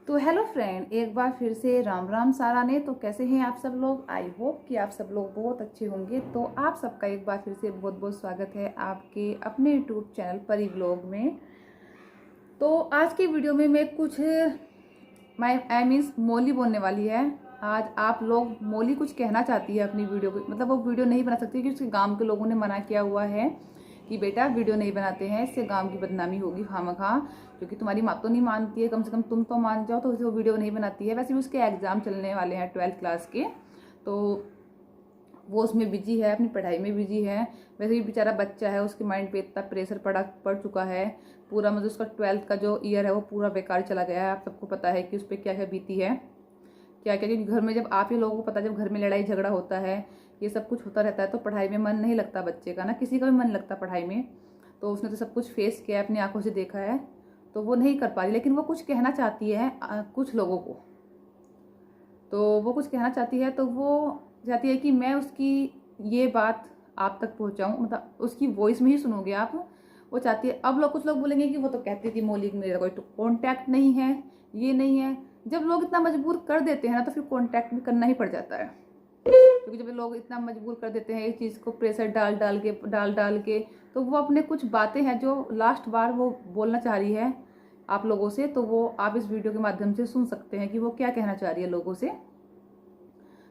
तो hello friend, एक बार फिर से राम राम सारा ने। तो कैसे हैं आप सब लोग? आई होप कि आप सब लोग बहुत अच्छे होंगे। तो आप सबका एक बार फिर से बहुत बहुत स्वागत है आपके अपने यूट्यूब चैनल परी व्लॉग में। तो आज की वीडियो में मैं कुछ आई मीन्स मौली बोलने वाली है। आज आप लोग मौली कुछ कहना चाहती है अपनी वीडियो को, मतलब वो वीडियो नहीं बना सकती क्योंकि उसके गांव के लोगों ने मना किया हुआ है कि बेटा वीडियो नहीं बनाते हैं, इससे गांव की बदनामी होगी खामखा, क्योंकि तुम्हारी माँ तो नहीं मानती है, कम से कम तुम तो मान जाओ। तो वो वीडियो नहीं बनाती है। वैसे भी उसके एग्ज़ाम चलने वाले हैं 12th क्लास के, तो वो उसमें बिजी है, अपनी पढ़ाई में बिजी है। वैसे भी बेचारा बच्चा है, उसके माइंड पे इतना प्रेशर पड़ चुका है पूरा, मतलब उसका 12th का जो ईयर है वो पूरा बेकार चला गया है। आप सबको पता है कि उस पर क्या क्या बीती है, क्या क्या। क्योंकि घर में जब आप ही लोगों को पता है, जब घर में लड़ाई झगड़ा होता है, ये सब कुछ होता रहता है, तो पढ़ाई में मन नहीं लगता बच्चे का, ना किसी का भी मन लगता पढ़ाई में। तो उसने तो सब कुछ फेस किया है, अपनी आंखों से देखा है, तो वो नहीं कर पा रही। लेकिन वो कुछ कहना चाहती है कुछ लोगों को। तो वो कुछ कहना चाहती है, तो वो चाहती है कि मैं उसकी ये बात आप तक पहुंचाऊं, मतलब उसकी वॉइस में ही सुनोगे आप। वो चाहती है, अब लोग कुछ लोग बोलेंगे कि वो तो कहती थी मौलिक मेरा कोई कॉन्टैक्ट नहीं है, ये नहीं है। जब लोग इतना मजबूर कर देते हैं ना, तो फिर कॉन्टैक्ट भी करना ही पड़ जाता है। क्योंकि जब लोग इतना मजबूर कर देते हैं इस चीज़ को, प्रेशर डाल डाल के, तो वो अपने कुछ बातें हैं जो लास्ट बार वो बोलना चाह रही है आप लोगों से, तो वो आप इस वीडियो के माध्यम से सुन सकते हैं कि वो क्या कहना चाह रही है लोगों से।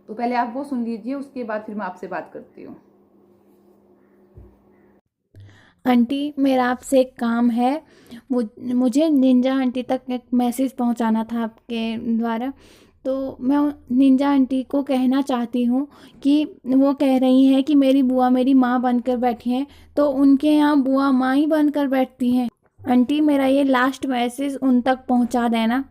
तो पहले आप वो सुन लीजिए, उसके बाद फिर मैं आपसे बात करती हूँ। आंटी, मेरा आपसे एक काम है। मुझे निंजा आंटी तक एक मैसेज पहुंचाना था आपके द्वारा। तो मैं निंजा आंटी को कहना चाहती हूँ कि वो कह रही हैं कि मेरी बुआ मेरी माँ बनकर बैठी हैं, तो उनके यहाँ बुआ माँ ही बनकर बैठती हैं। आंटी, मेरा ये लास्ट मैसेज उन तक पहुंचा देना।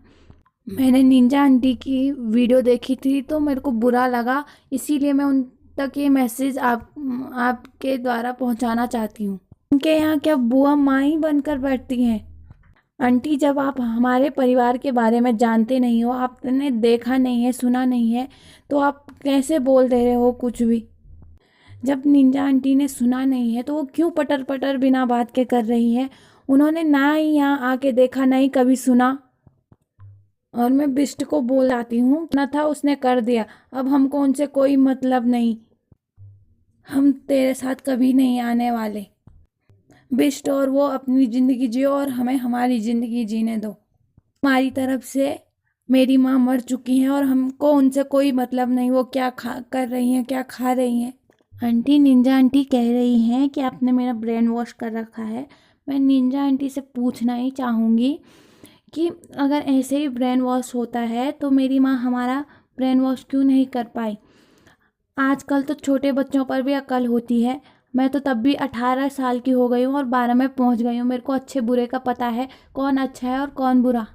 मैंने निंजा आंटी की वीडियो देखी थी तो मेरे को बुरा लगा, इसीलिए मैं उन तक ये मैसेज आपके द्वारा पहुंचाना चाहती हूँ। उनके यहाँ क्या बुआ माँ ही बनकर बैठती हैं? आंटी, जब आप हमारे परिवार के बारे में जानते नहीं हो, आपने देखा नहीं है, सुना नहीं है, तो आप कैसे बोल दे रहे हो कुछ भी? जब निंजा आंटी ने सुना नहीं है तो वो क्यों पटर पटर बिना बात के कर रही है? उन्होंने ना ही यहाँ आके देखा, ना ही कभी सुना। और मैं बिष्ट को बोल आती हूँ, ना था उसने कर दिया, अब हमको उनसे कोई मतलब नहीं, हम तेरे साथ कभी नहीं आने वाले। बिष्ट और वो अपनी ज़िंदगी जियो और हमें हमारी ज़िंदगी जीने दो। हमारी तरफ से मेरी माँ मर चुकी हैं और हमको उनसे कोई मतलब नहीं, वो क्या खा कर रही हैं, क्या खा रही हैं। आंटी, निंजा आंटी कह रही हैं कि आपने मेरा ब्रेन वॉश कर रखा है। मैं निंजा आंटी से पूछना ही चाहूँगी कि अगर ऐसे ही ब्रेन वॉश होता है तो मेरी माँ हमारा ब्रेन वॉश क्यों नहीं कर पाई? आजकल तो छोटे बच्चों पर भी अकल होती है। मैं तो तब भी 18 साल की हो गई हूँ और 12 में पहुँच गई हूँ। मेरे को अच्छे बुरे का पता है, कौन अच्छा है और कौन बुरा।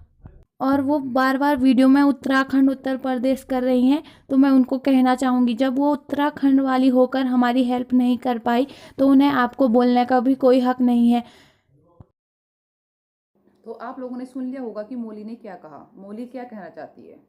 और वो बार बार वीडियो में उत्तराखंड उत्तर प्रदेश कर रही हैं, तो मैं उनको कहना चाहूँगी, जब वो उत्तराखंड वाली होकर हमारी हेल्प नहीं कर पाई तो उन्हें आपको बोलने का भी कोई हक नहीं है। तो आप लोगों ने सुन लिया होगा कि मौली ने क्या कहा, मौली क्या कहना चाहती है।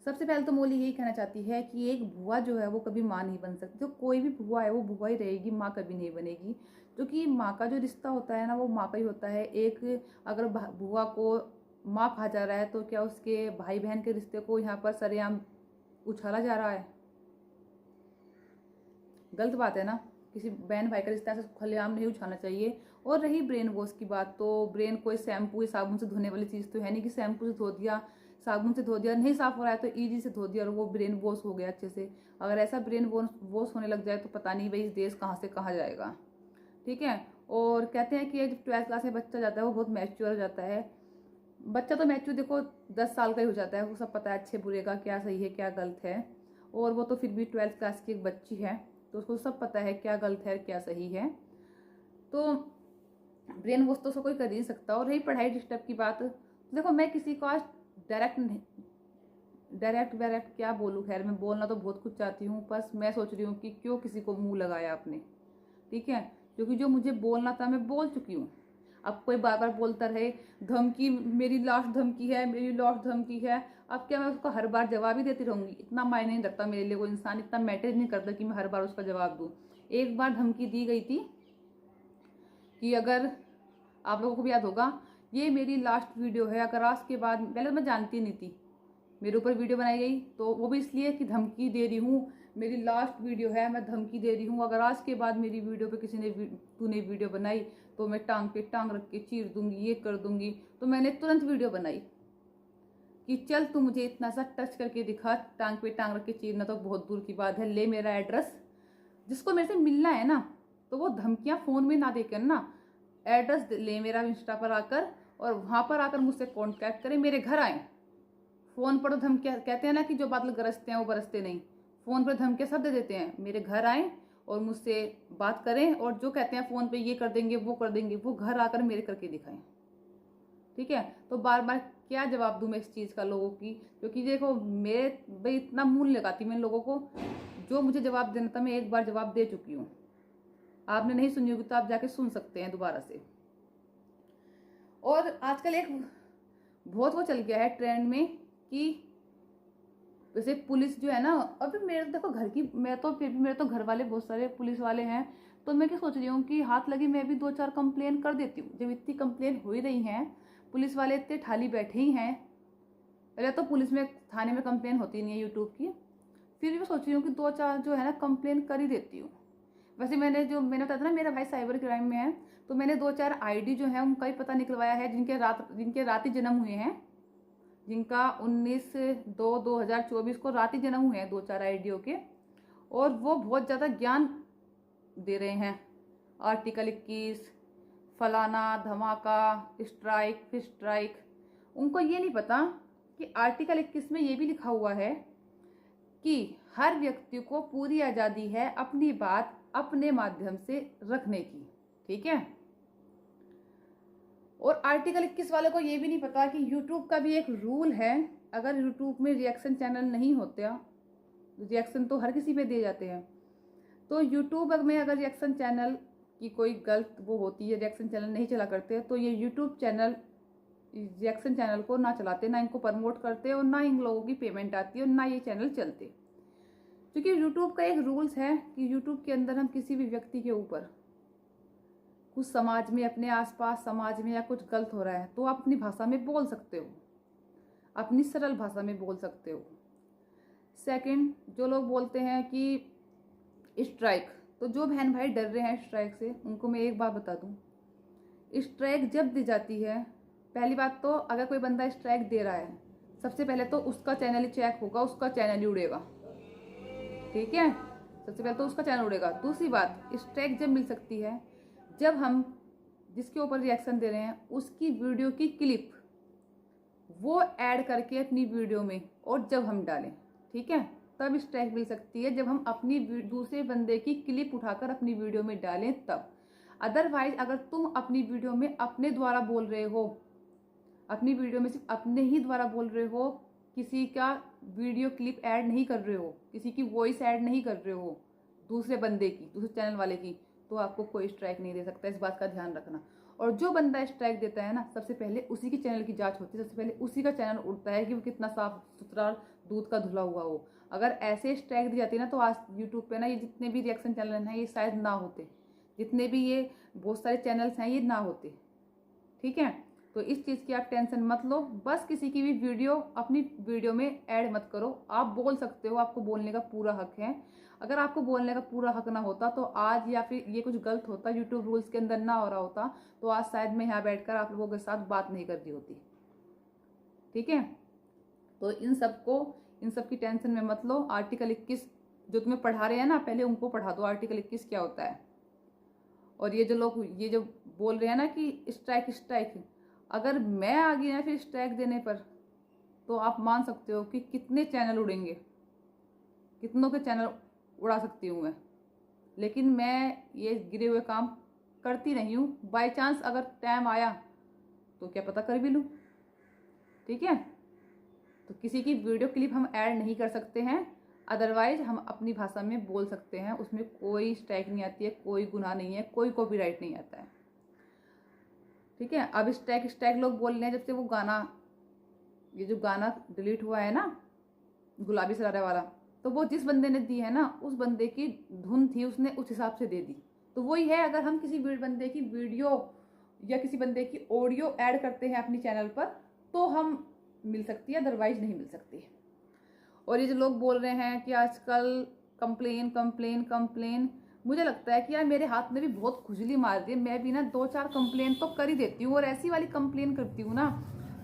सबसे पहले तो मौली यही कहना चाहती है कि एक बुआ जो है वो कभी माँ नहीं बन सकती। जो कोई भी बुआ है वो बुआ ही रहेगी, माँ कभी नहीं बनेगी। क्योंकि माँ का जो रिश्ता होता है ना, वो माँ का ही होता है। एक अगर बुआ को माँ कहा जा रहा है, तो क्या उसके भाई बहन के रिश्ते को यहाँ पर सरेआम उछाला जा रहा है? गलत बात है ना। किसी बहन भाई का रिश्ता ऐसे खुलेआम नहीं उछालना चाहिए। और रही ब्रेन वॉश की बात, तो ब्रेन कोई शैम्पू या साबुन से धोने वाली चीज़ तो है नहीं कि शैम्पू से धो दिया, साबुन से धो दिया, नहीं साफ हो रहा है तो ईजी से धो दिया और वो ब्रेन वॉश हो गया अच्छे से। अगर ऐसा ब्रेन वॉश होने लग जाए तो पता नहीं भाई इस देश कहाँ से कहाँ जाएगा। ठीक है। और कहते हैं कि जब 12th क्लास में बच्चा जाता है वो बहुत मैच्योर हो जाता है। बच्चा तो मैच्योर देखो 10 साल का ही हो जाता है, वो सब पता है अच्छे बुरे का, क्या सही है क्या गलत है। और वो तो फिर भी 12th क्लास की एक बच्ची है, तो उसको सब पता है क्या गलत है क्या सही है। तो ब्रेन वॉश तो उसको कोई कर ही नहीं सकता। और रही पढ़ाई डिस्टर्ब की बात, तो देखो मैं किसी को आज डायरेक्ट नहीं, डायरेक्ट क्या बोलूँ, खैर मैं बोलना तो बहुत कुछ चाहती हूँ, बस मैं सोच रही हूँ कि क्यों किसी को मुंह लगाया आपने। ठीक है। क्योंकि जो मुझे बोलना था मैं बोल चुकी हूँ। अब कोई बार बार बोलता रहे धमकी, मेरी लास्ट धमकी है, मेरी लास्ट धमकी है, अब क्या मैं उसको हर बार जवाब ही देती रहूँगी? इतना मायने नहीं रखता मेरे लिए, वो इंसान इतना मैटर नहीं करता कि मैं हर बार उसका जवाब दूँ। एक बार धमकी दी गई थी कि अगर आप लोगों को भी याद होगा ये मेरी लास्ट वीडियो है। अगर आज के बाद, पहले तो मैं जानती नहीं थी, मेरे ऊपर वीडियो बनाई गई तो वो भी इसलिए कि धमकी दे रही हूँ, मेरी लास्ट वीडियो है, मैं धमकी दे रही हूँ, अगर आज के बाद मेरी वीडियो पे किसी ने तूने वीडियो बनाई तो मैं टांग पे टांग रख के चीर दूंगी, ये कर दूंगी। तो मैंने तुरंत वीडियो बनाई कि चल तू मुझे इतना सा टच करके दिखा, टांग पे टांग रख के चीरना तो बहुत दूर की बात है, ले मेरा एड्रेस, जिसको मेरे से मिलना है ना तो वो धमकियां फोन में ना देकर ना एड्रेस ले मेरा इंस्टा पर आकर, और वहां पर आकर मुझसे कांटेक्ट करें, मेरे घर आए। फोन पर तो धमकियां, कहते हैं ना कि जो बादल गरजते हैं वो बरसते नहीं, फोन पर धमकियां सब दे देते हैं। मेरे घर आए और मुझसे बात करें, और जो कहते हैं फोन पे ये कर देंगे वो कर देंगे, वो घर आकर मेरे करके दिखाएं। ठीक है, तो बार बार क्या जवाब दूं मैं इस चीज़ का लोगों की, क्योंकि देखो मेरे भाई इतना मूल्य लगाती मैं लोगों को, जो मुझे जवाब देना था मैं एक बार जवाब दे चुकी हूँ। आपने नहीं सुनी होगी तो आप जाके सुन सकते हैं दोबारा से। और आजकल एक बहुत वो चल गया है ट्रेंड में कि जैसे पुलिस जो है ना, अभी मेरे देखो घर की, मैं तो फिर भी मेरे तो घर वाले बहुत सारे पुलिस वाले हैं, तो मैं क्या सोच रही हूँ कि हाथ लगी मैं भी 2-4 कंप्लेन कर देती हूँ। जब इतनी कंप्लेन हो ही रही हैं, पुलिस वाले इतने ठाली बैठे ही हैं, पहले तो पुलिस में थाने में कंप्लेन होती नहीं है यूट्यूब की, फिर भी सोच रही हूँ कि 2-4 जो है ना कंप्लेन कर ही देती हूँ। वैसे मैंने बताया था ना मेरा भाई साइबर क्राइम में है, तो मैंने 2-4 आईडी जो है उनका ही पता निकलवाया है, जिनके रात ही जन्म हुए हैं, जिनका 19/2/2024 को रात ही जन्म हुए हैं 2-4 आईडियों के, और वो बहुत ज़्यादा ज्ञान दे रहे हैं। आर्टिकल 21, फलाना, धमाका, स्ट्राइक, फिर स्ट्राइक। उनको ये नहीं पता कि आर्टिकल 21 में ये भी लिखा हुआ है कि हर व्यक्ति को पूरी आज़ादी है अपनी बात अपने माध्यम से रखने की। ठीक है, और आर्टिकल 21 वाले को ये भी नहीं पता कि यूट्यूब का भी एक रूल है, अगर यूट्यूब में रिएक्शन चैनल नहीं होते, रिएक्शन तो हर किसी पे दिए जाते हैं, तो यूट्यूब में अगर रिएक्शन चैनल की कोई गलत वो होती है, रिएक्शन चैनल नहीं चला करते, तो ये यूट्यूब चैनल रिएक्शन चैनल को ना चलाते, ना इनको प्रमोट करते, और ना इन लोगों की पेमेंट आती है, और ना ये चैनल चलते। क्योंकि यूट्यूब का एक रूल्स है कि यूट्यूब के अंदर हम किसी भी व्यक्ति के ऊपर कुछ समाज में, अपने आसपास समाज में या कुछ गलत हो रहा है तो आप अपनी भाषा में बोल सकते हो, अपनी सरल भाषा में बोल सकते हो। सेकंड, जो लोग बोलते हैं कि स्ट्राइक, तो जो बहन भाई डर रहे हैं स्ट्राइक से, उनको मैं एक बात बता दूं, स्ट्राइक जब दी जाती है, पहली बात तो अगर कोई बंदा स्ट्राइक दे रहा है, सबसे पहले तो उसका चैनल ही चेक होगा, उसका चैनल ही उड़ेगा। ठीक है, सबसे पहले तो उसका चैनल उड़ेगा। दूसरी बात, स्ट्राइक जब मिल सकती है जब हम जिसके ऊपर रिएक्शन दे रहे हैं उसकी वीडियो की क्लिप वो ऐड करके अपनी वीडियो में और जब हम डालें, ठीक है, तब स्ट्राइक मिल सकती है, जब हम अपनी दूसरे बंदे की क्लिप उठाकर अपनी वीडियो में डालें तब। अदरवाइज अगर तुम अपनी वीडियो में अपने द्वारा बोल रहे हो, अपनी वीडियो में सिर्फ अपने ही द्वारा बोल रहे हो, किसी का वीडियो क्लिप ऐड नहीं कर रहे हो, किसी की वॉइस ऐड नहीं कर रहे हो, दूसरे बंदे की, दूसरे चैनल वाले की, तो आपको कोई स्ट्राइक नहीं दे सकता। इस बात का ध्यान रखना। और जो बंदा स्ट्राइक देता है ना, सबसे पहले उसी की चैनल की जांच होती है, सबसे पहले उसी का चैनल उड़ता है कि वो कितना साफ सुथरा दूध का धुला हुआ हो। अगर ऐसे स्ट्राइक दी जाती है ना, तो आज यूट्यूब पे ना ये जितने भी रिएक्शन चैनल हैं ये शायद ना होते, जितने भी ये बहुत सारे चैनल्स हैं ये ना होते। ठीक है, तो इस चीज़ की आप टेंशन मत लो। बस किसी की भी वीडियो अपनी वीडियो में ऐड मत करो। आप बोल सकते हो, आपको बोलने का पूरा हक है। अगर आपको बोलने का पूरा हक ना होता तो आज, या फिर ये कुछ गलत होता, यूट्यूब रूल्स के अंदर ना हो रहा होता, तो आज शायद मैं यहाँ बैठकर आप लोगों के साथ बात नहीं कर रही होती। ठीक है, तो इन सब की टेंशन में मत लो। आर्टिकल 21 जो तुम्हें पढ़ा रहे हैं ना, पहले उनको पढ़ा दो आर्टिकल 21 क्या होता है। और ये जो लोग ये जो बोल रहे हैं ना कि स्ट्राइक, अगर मैं आ गई ना फिर स्ट्राइक देने पर, तो आप मान सकते हो कि कितने चैनल उड़ेंगे, कितनों के चैनल उड़ा सकती हूँ मैं। लेकिन मैं ये गिरे हुए काम करती नहीं हूँ। बाय चांस अगर टाइम आया तो क्या पता कर भी लूँ। ठीक है, तो किसी की वीडियो क्लिप हम ऐड नहीं कर सकते हैं, अदरवाइज हम अपनी भाषा में बोल सकते हैं, उसमें कोई स्ट्राइक नहीं आती है, कोई गुनाह नहीं है, कोई कॉपीराइट नहीं आता है। ठीक है, अब स्ट्राइक लोग बोल रहे हैं, जब से वो गाना, ये जो गाना डिलीट हुआ है ना गुलाबी सरारे वाला, तो वो जिस बंदे ने दी है ना, उस बंदे की धुन थी, उसने उस हिसाब से दे दी। तो वही है, अगर हम किसी बंदे की वीडियो या किसी बंदे की ऑडियो ऐड करते हैं अपनी चैनल पर तो हम मिल सकती है, अदरवाइज नहीं मिल सकती। और ये जो लोग बोल रहे हैं कि आजकल कंप्लेन कंप्लेन कंप्लेन, मुझे लगता है कि यार मेरे हाथ में भी बहुत खुजली मार रही है, मैं भी ना 2-4 कंप्लेन तो कर ही देती हूँ, और ऐसी वाली कंप्लेन करती हूँ ना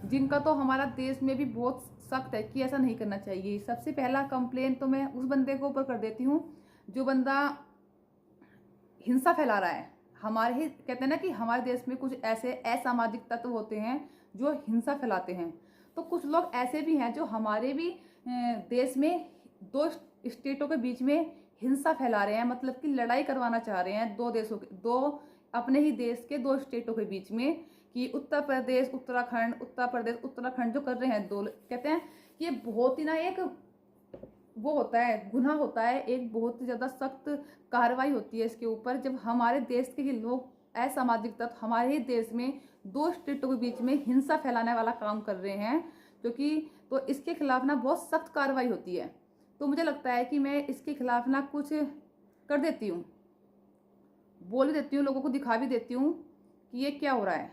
जिनका तो हमारा देश में भी बहुत सख्त है कि ऐसा नहीं करना चाहिए। सबसे पहला कंप्लेन तो मैं उस बंदे के ऊपर कर देती हूँ जो बंदा हिंसा फैला रहा है। हमारे ही कहते हैं ना कि हमारे देश में कुछ ऐसे असामाजिक तत्व होते हैं जो हिंसा फैलाते हैं। तो कुछ लोग ऐसे भी हैं जो हमारे भी देश में दो स्टेटों के बीच में हिंसा फैला रहे हैं, मतलब कि लड़ाई करवाना चाह रहे हैं दो देशों के, दो अपने ही देश के दो स्टेटों के बीच में, कि उत्तर प्रदेश उत्तराखंड, उत्तर प्रदेश उत्तराखंड जो कर रहे हैं दो, कहते हैं कि ये बहुत ही ना एक वो होता है, गुनाह होता है, एक बहुत ही ज़्यादा सख्त कार्रवाई होती है इसके ऊपर जब हमारे देश के लोग असामाजिक तत्व हमारे ही देश में दो स्टेटों के बीच में हिंसा फैलाने वाला काम कर रहे हैं, क्योंकि तो इसके खिलाफ ना बहुत सख्त कार्रवाई होती है। तो मुझे लगता है कि मैं इसके खिलाफ ना कुछ कर देती हूँ, बोल भी देती हूँ, लोगों को दिखा भी देती हूँ कि ये क्या हो रहा है,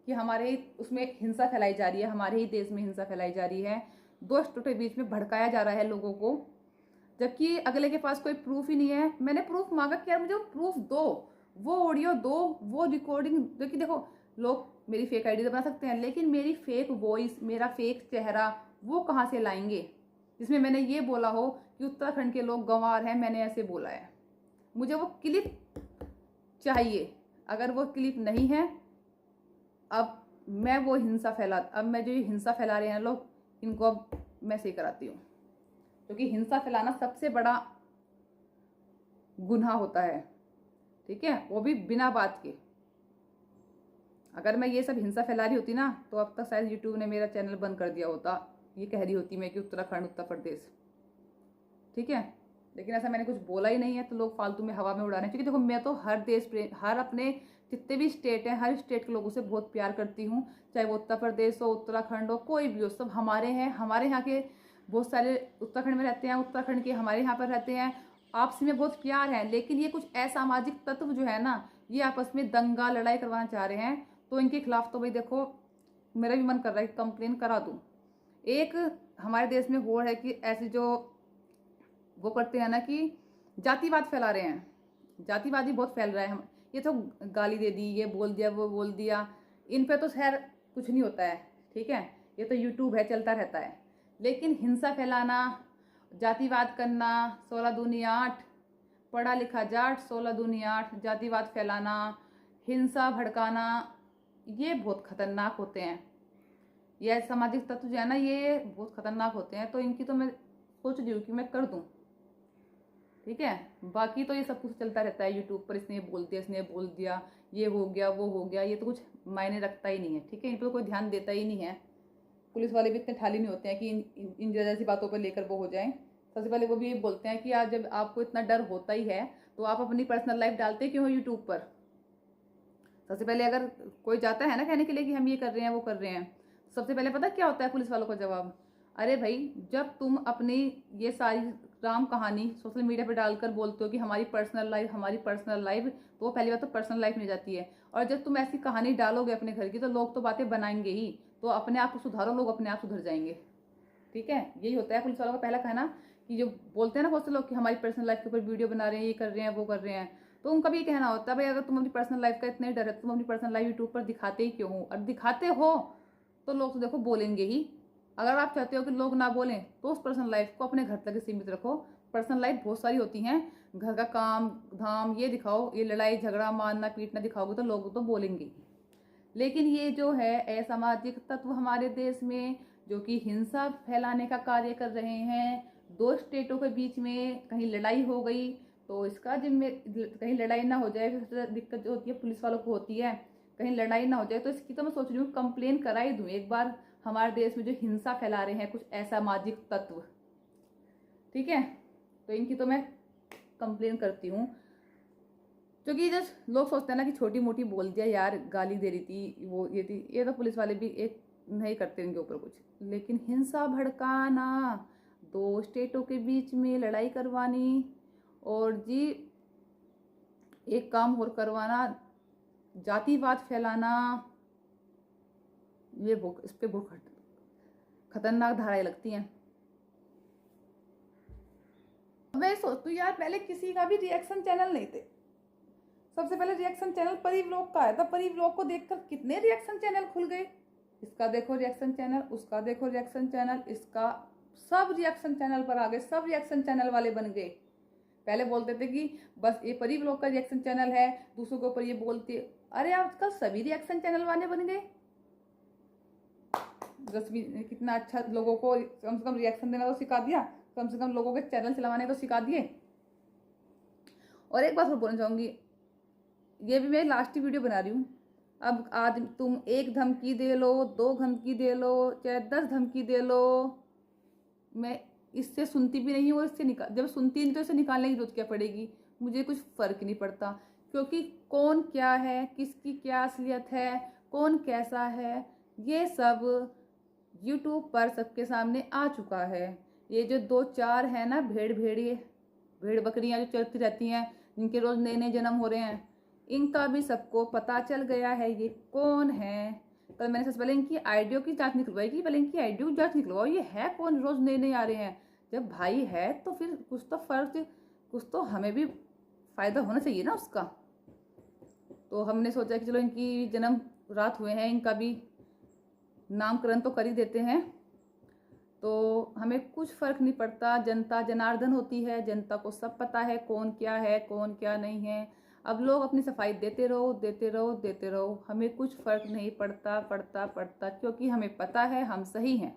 कि हमारे उसमें हिंसा फैलाई जा रही है, हमारे ही देश में हिंसा फैलाई जा रही है, दो स्टेटों के बीच में भड़काया जा रहा है लोगों को, जबकि अगले के पास कोई प्रूफ ही नहीं है। मैंने प्रूफ मांगा कि यार मुझे प्रूफ दो, वो ऑडियो दो, वो रिकॉर्डिंग दो, कि देखो लोग मेरी फेक आईडी तो बना सकते हैं, लेकिन मेरी फेक वॉइस, मेरा फेक चेहरा वो कहाँ से लाएंगे जिसमें मैंने ये बोला हो कि उत्तराखंड के लोग गंवार हैं, मैंने ऐसे बोला है। मुझे वो क्लिप चाहिए। अगर वो क्लिप नहीं है, अब मैं वो हिंसा फैला, अब मैं जो ये हिंसा फैला रहे हैं लोग, इनको अब मैं सही कराती हूँ, क्योंकि हिंसा फैलाना सबसे बड़ा गुनाह होता है, ठीक है, वो भी बिना बात के। अगर मैं ये सब हिंसा फैला रही होती ना तो अब तक शायद यूट्यूब ने मेरा चैनल बंद कर दिया होता, ये कह रही होती मैं कि उत्तराखंड उत्तर प्रदेश, ठीक है, लेकिन ऐसा मैंने कुछ बोला ही नहीं है, तो लोग फालतू में हवा में उड़ा रहे हैं। क्योंकि देखो मैं तो हर देश प्रेम, हर अपने जितने भी स्टेट हैं, हर स्टेट के लोगों से बहुत प्यार करती हूँ, चाहे वो उत्तर प्रदेश हो, उत्तराखंड हो, कोई भी हो, सब हमारे हैं। हमारे यहाँ के बहुत सारे उत्तराखंड में रहते हैं, उत्तराखंड के हमारे यहाँ पर रहते हैं, आपस में बहुत प्यार है। लेकिन ये कुछ असामाजिक तत्व जो है ना, ये आपस में दंगा लड़ाई करवाना चाह रहे हैं, तो इनके खिलाफ तो भाई देखो मेरा भी मन कर रहा है कि कंप्लेन करा दूँ। एक हमारे देश में हो है कि ऐसे जो वो करते हैं ना कि जातिवाद फैला रहे हैं, जातिवादी बहुत फैल रहा है। हम ये तो गाली दे दी, ये बोल दिया, वो बोल दिया, इन पे तो खैर कुछ नहीं होता है, ठीक है, ये तो यूट्यूब है, चलता रहता है। लेकिन हिंसा फैलाना, जातिवाद करना, 16 दूनी 8, पढ़ा लिखा जाट, 16 दूनी 8, जातिवाद फैलाना, हिंसा भड़काना, ये बहुत खतरनाक होते हैं। ये सामाजिक तत्व जो है ना, ये बहुत खतरनाक होते हैं। तो इनकी तो मैं सोच रही हूँ कि मैं कर दूँ, ठीक है। बाकी तो ये सब कुछ चलता रहता है यूट्यूब पर, इसने बोल दिया, इसने बोल दिया, ये हो गया, वो हो गया, ये तो कुछ मायने रखता ही नहीं है, ठीक है, इन पर कोई ध्यान देता ही नहीं है। पुलिस वाले भी इतने ठाली नहीं होते हैं कि इन जैसी बातों पर लेकर वो हो जाएं। सबसे पहले वो भी ये बोलते हैं कि आज जब आपको इतना डर होता ही है तो आप अपनी पर्सनल लाइफ डालते क्यों हो यूट्यूब पर। सबसे पहले अगर कोई जाता है ना कहने के लिए कि हम ये कर रहे हैं, वो कर रहे हैं, सबसे पहले पता क्या होता है पुलिस वालों का जवाब? अरे भाई, जब तुम अपनी ये सारी राम कहानी सोशल मीडिया पे डालकर बोलते हो कि हमारी पर्सनल लाइफ, हमारी पर्सनल लाइफ, तो पहली बात तो पर्सनल लाइफ नहीं जाती है। और जब तुम ऐसी कहानी डालोगे अपने घर की तो लोग तो बातें बनाएंगे ही, तो अपने आप को सुधारो, लोग अपने आप सुधर जाएंगे, ठीक है। यही होता है पुलिस वालों का पहला कहना, कि जो बोलते हैं ना बहुत से लोग कि हमारी पर्सनल लाइफ के ऊपर वीडियो बना रहे हैं, ये कर रहे हैं, वो कर रहे हैं, तो उनका भी ये कहना होता है भाई अगर तुम अपनी पर्सनल लाइफ का इतने डर है, तुम अपनी पर्सनल लाइफ यूट्यूब पर दिखाते ही क्यों हो? और दिखाते हो तो लोग तो देखो बोलेंगे ही। अगर आप चाहते हो कि लोग ना बोलें तो उस पर्सनल लाइफ को अपने घर तक सीमित रखो। पर्सनल लाइफ बहुत सारी होती हैं, घर का काम धाम ये दिखाओ, ये लड़ाई झगड़ा मारना पीटना दिखाओगे तो लोग तो बोलेंगे ही। लेकिन ये जो है असामाजिक तत्व हमारे देश में जो कि हिंसा फैलाने का कार्य कर रहे हैं, दो स्टेटों के बीच में कहीं लड़ाई हो गई तो इसका जिम्मे, कहीं लड़ाई ना हो जाए, फिर दिक्कत जो होती है पुलिस वालों को होती है, कहीं लड़ाई ना हो जाए, तो इसकी तो मैं सोच रही हूँ कंप्लेन करा ही दूँ एक बार हमारे देश में जो हिंसा फैला रहे हैं कुछ असामाजिक तत्व, ठीक है। तो इनकी तो मैं कंप्लेन करती हूँ, क्योंकि जब लोग सोचते हैं ना कि छोटी मोटी बोल दिया यार, गाली दे रही थी, वो ये थी, ये तो पुलिस वाले भी एक नहीं करते इनके ऊपर कुछ। लेकिन हिंसा भड़काना, दो स्टेटों के बीच में लड़ाई करवानी, और जी एक काम और करवाना, जातिवाद फैलाना, ये इस पे बहुत खतरनाक धाराएं लगती हैं। मैं सोचती हूँ यार, पहले किसी का भी रिएक्शन चैनल नहीं थे। सबसे पहले रिएक्शन चैनल परी व्लॉग का आया था। परी व्लॉग को देखकर कितने रिएक्शन चैनल खुल गए। इसका देखो रिएक्शन चैनल, उसका देखो रिएक्शन चैनल, इसका, सब रिएक्शन चैनल पर आ गए, सब रिएक्शन चैनल वाले बन गए। पहले बोलते थे कि बस ये परी व्लॉग का रिएक्शन चैनल है, दूसरों के ऊपर ये बोलते, अरे आजकल सभी रिएक्शन चैनल वाले बन गए। कितना अच्छा, लोगों को कम से कम रिएक्शन देना तो सिखा दिया, कम से कम लोगों के चैनल चलाने तो सिखा दिए। और एक बात और बोलना चाहूंगी, ये भी मैं लास्ट वीडियो बना रही हूँ। अब आज तुम एक धमकी दे लो, 2 धमकी दे लो, चाहे 10 धमकी दे लो, मैं इससे सुनती भी नहीं हूँ। इससे जब सुनती नहीं तो इसे निकालने की जरूरत क्या पड़ेगी। मुझे कुछ फर्क नहीं पड़ता, क्योंकि कौन क्या है, किसकी क्या असलियत है, कौन कैसा है, ये सब यूट्यूब पर सबके सामने आ चुका है। ये जो 2-4 है ना भेड़ बकरियां जो चलती रहती हैं, जिनके रोज नए नए जन्म हो रहे हैं, इनका भी सबको पता चल गया है ये कौन है। कल मैंने सबसे पहले इनकी आईडियो की जांच निकलवाई कि पहले इनकी आईडियो की जांच निकलवाओ, ये है कौन, रोज नए नए आ रहे हैं। जब भाई है तो फिर कुछ तो फर्क, कुछ तो हमें भी फायदा होना चाहिए ना उसका। तो हमने सोचा कि चलो इनकी जन्म रात हुए हैं, इनका भी नामकरण तो कर ही देते हैं। तो हमें कुछ फर्क नहीं पड़ता, जनता जनार्दन होती है, जनता को सब पता है कौन क्या है, कौन क्या नहीं है। अब लोग अपनी सफाई देते रहो, देते रहो, देते रहो, हमें कुछ फर्क नहीं पड़ता, क्योंकि हमें पता है हम सही हैं।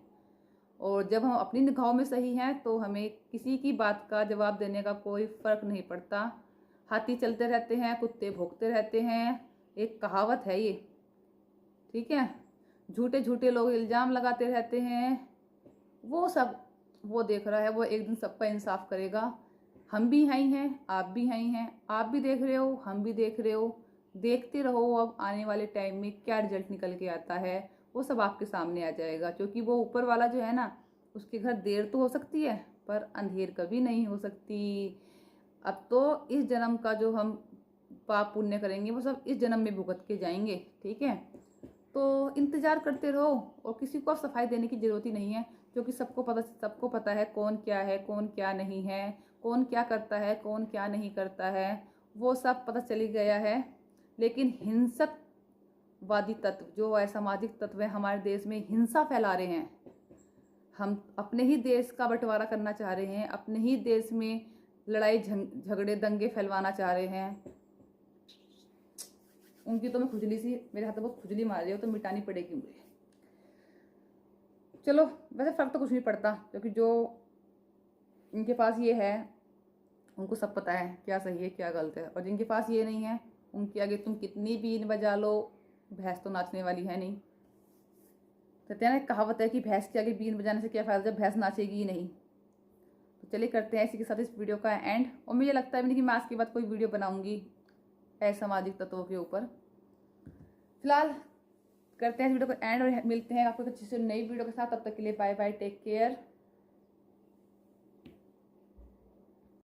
और जब हम अपनी निगाहों में सही हैं तो हमें किसी की बात का जवाब देने का कोई फर्क नहीं पड़ता। हाथी चलते रहते हैं, कुत्ते भौंकते रहते हैं, एक कहावत है ये, ठीक है। झूठे झूठे लोग इल्ज़ाम लगाते रहते हैं, वो सब वो देख रहा है, वो एक दिन सबका इंसाफ करेगा। हम भी हैं ही हैं, आप भी हैं ही हैं, आप भी देख रहे हो, हम भी देख रहे हो। देखते रहो, अब आने वाले टाइम में क्या रिजल्ट निकल के आता है वो सब आपके सामने आ जाएगा। क्योंकि वो ऊपर वाला जो है ना, उसके घर देर तो हो सकती है पर अंधेर कभी नहीं हो सकती। अब तो इस जन्म का जो हम पाप पुण्य करेंगे वो सब इस जन्म में भुगत के जाएंगे, ठीक है। तो इंतजार करते रहो, और किसी को सफाई देने की जरूरत ही नहीं है, क्योंकि सबको पता है कौन क्या है, कौन क्या नहीं है, कौन क्या करता है, कौन क्या नहीं करता है, वो सब पता चली गया है। लेकिन हिंसक वादी तत्व, जो असामाजिक तत्व है हमारे देश में, हिंसा फैला रहे हैं। हम अपने ही देश का बंटवारा करना चाह रहे हैं, अपने ही देश में लड़ाई झगड़े दंगे फैलवाना चाह रहे हैं। उनकी तो मैं खुजली सी, मेरे हाथ में बहुत खुजली मार रही हो, तो मिटानी पड़ेगी मुझे। चलो, वैसे फर्क तो कुछ नहीं पड़ता, क्योंकि जो इनके पास ये है उनको सब पता है क्या सही है क्या गलत है। और जिनके पास ये नहीं है, उनके आगे तुम कितनी बीन बजा लो, भैंस तो नाचने वाली है नहीं। कहते हैं ना, कहावत है कि भैंस के आगे बीन बजाने से क्या फायदा जब भैंस नाचेगी ही नहीं। तो चलिए करते हैं इसी के साथ इस वीडियो का एंड। और मुझे लगता है भी नहीं कि मैं आज के बाद कोई वीडियो बनाऊंगी असामाजिक तत्वों के ऊपर। फिलहाल करते हैं इस वीडियो को एंड, और मिलते हैं आपको अच्छी से नई वीडियो के साथ। तब तक के लिए बाय बाय, टेक केयर।